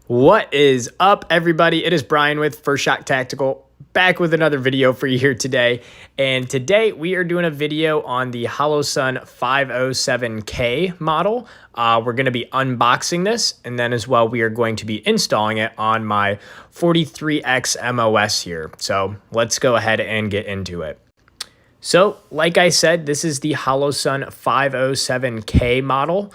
What is up, everybody? It is Brian with First Shot Tactical, back with another video for you here today. And today we are doing a video on the Holosun 507k model. We're going to be unboxing this, and then as well we are going to be installing it on my 43x MOS here. So let's go ahead and get into it. So, like I said, this is the Holosun 507k model.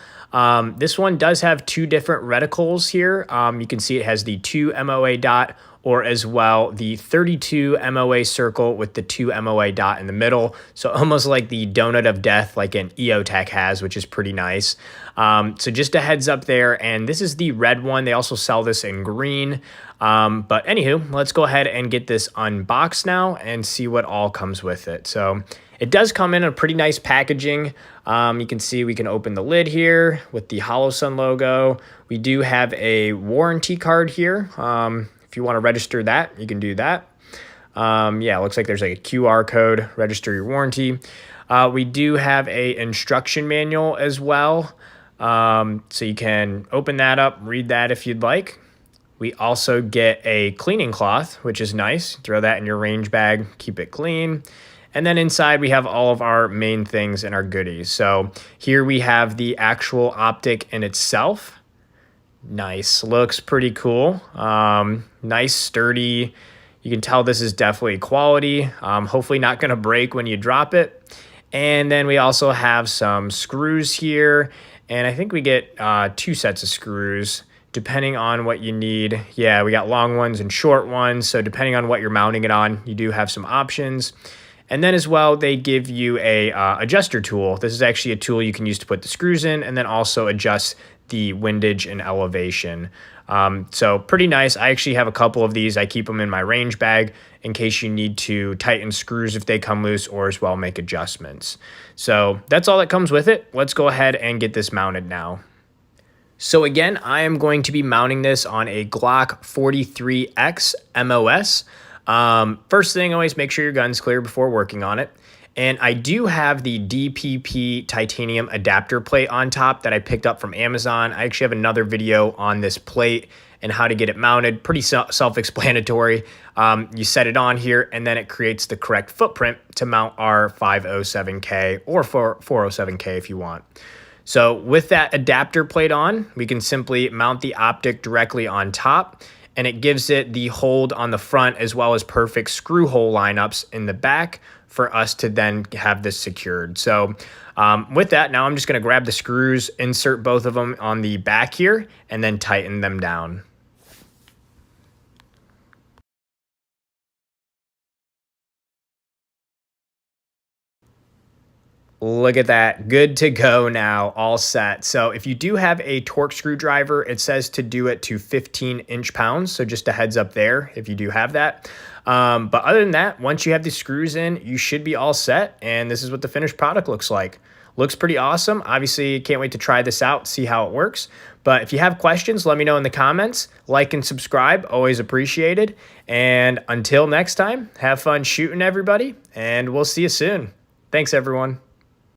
This one does have two different reticles here. You can see it has the 2 MOA dot or as well the 32 MOA circle with the 2 MOA dot in the middle. So almost like the donut of death like an EOTech has, which is pretty nice. So just a heads up there. And this is the red one. They also sell this in green. But anywho, let's go ahead and get this unboxed now and see what all comes with it. So it does come in a pretty nice packaging. You can see we can open the lid here with the Holosun logo. We do have a warranty card here. If you want to register that, you can do that. Yeah, it looks like there's like a QR code, register your warranty. We do have a instruction manual as well. So you can open that up, read that if you'd like. We also get a cleaning cloth, which is nice. Throw that in your range bag, keep it clean. And then inside we have all of our main things and our goodies. So here we have the actual optic in itself. Nice, looks pretty cool. Nice, sturdy. You can tell this is definitely quality. Hopefully not gonna break when you drop it. And then we also have some screws here. And I think we get 2 sets of screws depending on what you need. Yeah, we got long ones and short ones. So depending on what you're mounting it on, you do have some options. And then as well, they give you a adjuster tool. This is actually a tool you can use to put the screws in and then also adjust the windage and elevation. So pretty nice. I actually have a couple of these. I keep them in my range bag in case you need to tighten screws if they come loose or as well make adjustments. So that's all that comes with it. Let's go ahead and get this mounted now. So again, I am going to be mounting this on a Glock 43x MOS. First thing, always make sure your gun's clear before working on it. And I do have the DPP titanium adapter plate on top that I picked up from Amazon. I actually have another video on this plate and how to get it mounted. Pretty self-explanatory. You set it on here and then it creates the correct footprint to mount our 507k or 407k if you want. So with that adapter plate on, we can simply mount the optic directly on top, and it gives it the hold on the front as well as perfect screw hole lineups in the back for us to then have this secured. So with that, now I'm just gonna grab the screws, insert both of them on the back here, and then tighten them down. Look at that, good to go now, all set. So if you do have a torque screwdriver, it says to do it to 15 inch-pounds. So just a heads up there if you do have that. But other than that, once you have the screws in, you should be all set. And this is what the finished product looks like. Looks pretty awesome. Obviously, can't wait to try this out, see how it works. But if you have questions, let me know in the comments. Like and subscribe, always appreciated. And until next time, have fun shooting, everybody, and we'll see you soon. Thanks, everyone.